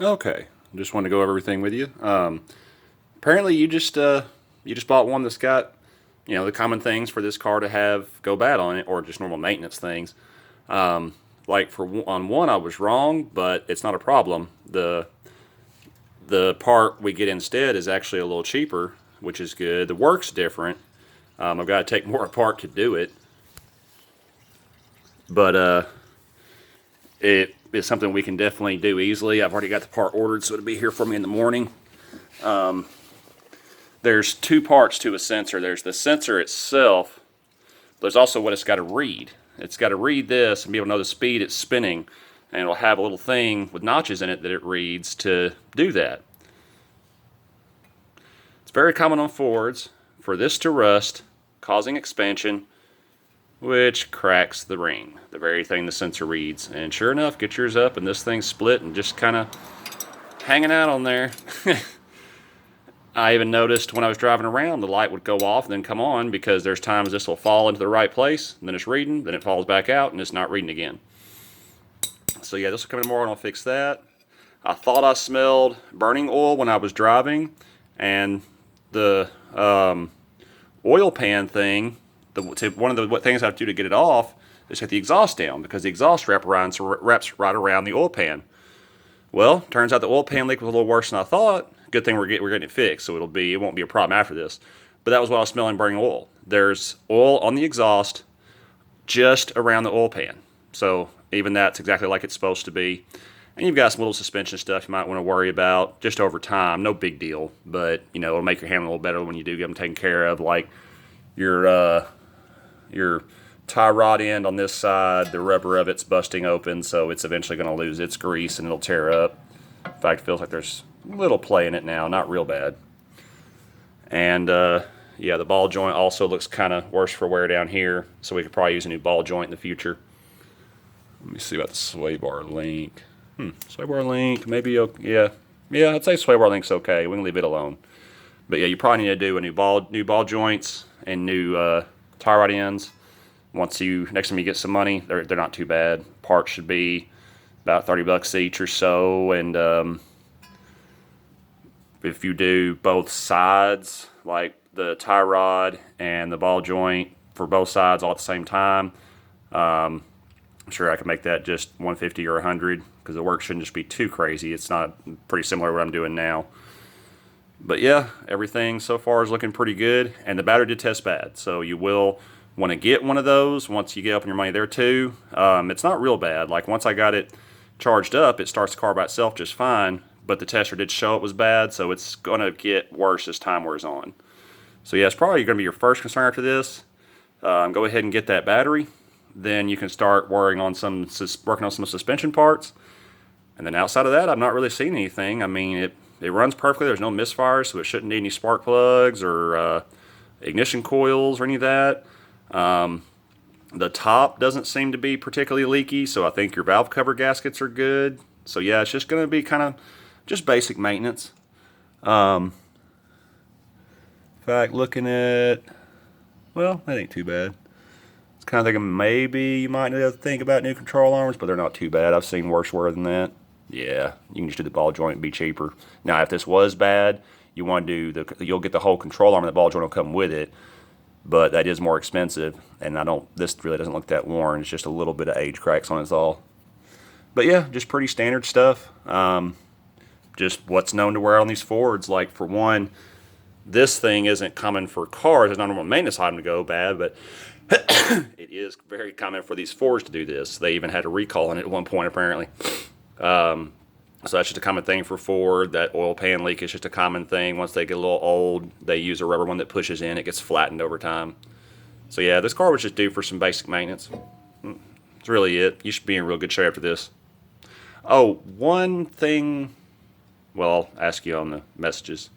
Okay, just wanted to go over everything with you. Apparently, you just bought one that's got the common things for this car to have go bad on it, or just normal maintenance things. Like on one, I was wrong, but it's not a problem. The part we get instead is actually a little cheaper, which is good. The work's different. I've got to take more apart to do it, but it is something we can definitely do easily. I've already got the part ordered, so it'll be here for me in the morning. There's two parts to a sensor. There's the sensor itself. There's also what it's got to read. It's got to read this and be able to know the speed it's spinning, and it'll have a little thing with notches in it that it reads to do that. It's very common on Fords for this to rust, causing expansion, which cracks the ring, the very thing the sensor reads. And sure enough, get yours up and this thing's split and just kind of hanging out on there. I even noticed when I was driving around, the light would go off and then come on, because there's times this will fall into the right place, and then it's reading, then it falls back out, and it's not reading again. So yeah, this will come in tomorrow and I'll fix that. I thought I smelled burning oil when I was driving, and the oil pan thing, one of the things I have to do to get it off is take the exhaust down, because the exhaust wraps right around the oil pan. Well, turns out the oil pan leak was a little worse than I thought. Good thing we're getting it fixed, so it won't be a problem after this. But that was what I was smelling, burning oil. There's oil on the exhaust just around the oil pan. So even that's exactly like it's supposed to be. And you've got some little suspension stuff you might want to worry about just over time. No big deal, but it'll make your handling a little better when you do get them taken care of. Like your tie rod end on this side, the rubber of it's busting open, so it's eventually going to lose its grease and it'll tear up. In fact, it feels like there's a little play in it now, not real bad. And yeah, the ball joint also looks kind of worse for wear down here, so we could probably use a new ball joint in the future. Let me see about the sway bar link. Sway bar link, maybe, yeah, I'd say sway bar link's okay. We can leave it alone. But yeah, you probably need to do a new ball joints and new tie rod ends. Next time you get some money, they're not too bad. Parts should be about $30 each or so, and if you do both sides, like the tie rod and the ball joint for both sides all at the same time, I'm sure I can make that just 150 or 100, because the work shouldn't just be too crazy. It's not pretty similar to what I'm doing now. But yeah, everything so far is looking pretty good, and the battery did test bad, so you will want to get one of those once you get up on your money there too. It's not real bad. Like once I got it charged up, it starts the car by itself just fine, but the tester did show it was bad, so it's going to get worse as time wears on. So yeah, it's probably going to be your first concern after this. Go ahead and get that battery. Then you can start working on some suspension parts. And then outside of that, I've not really seen anything. I mean, it runs perfectly. There's no misfires, so it shouldn't need any spark plugs or ignition coils or any of that. The top doesn't seem to be particularly leaky, so I think your valve cover gaskets are good. So yeah, it's just going to be kind of just basic maintenance. In fact, looking at, well, that ain't too bad. It's kind of thinking maybe you might need to think about new control arms, but they're not too bad. I've seen worse wear than that. Yeah, you can just do the ball joint and be cheaper. Now, if this was bad, you want to do you'll get the whole control arm and the ball joint will come with it, but that is more expensive, and this really doesn't look that worn. It's just a little bit of age cracks on it all. But yeah, just pretty standard stuff. Just what's known to wear on these Fords. Like for one, this thing isn't common for cars. It's not a normal maintenance item to go bad, but it is very common for these Fords to do this. They even had a recall on it at one point, apparently. So that's just a common thing for Ford. That oil pan leak is just a common thing. Once they get a little old, they use a rubber one that pushes in. It gets flattened over time. So yeah, this car was just due for some basic maintenance. That's really it. You should be in real good shape after this. Oh, one thing. Well, I'll ask you on the messages.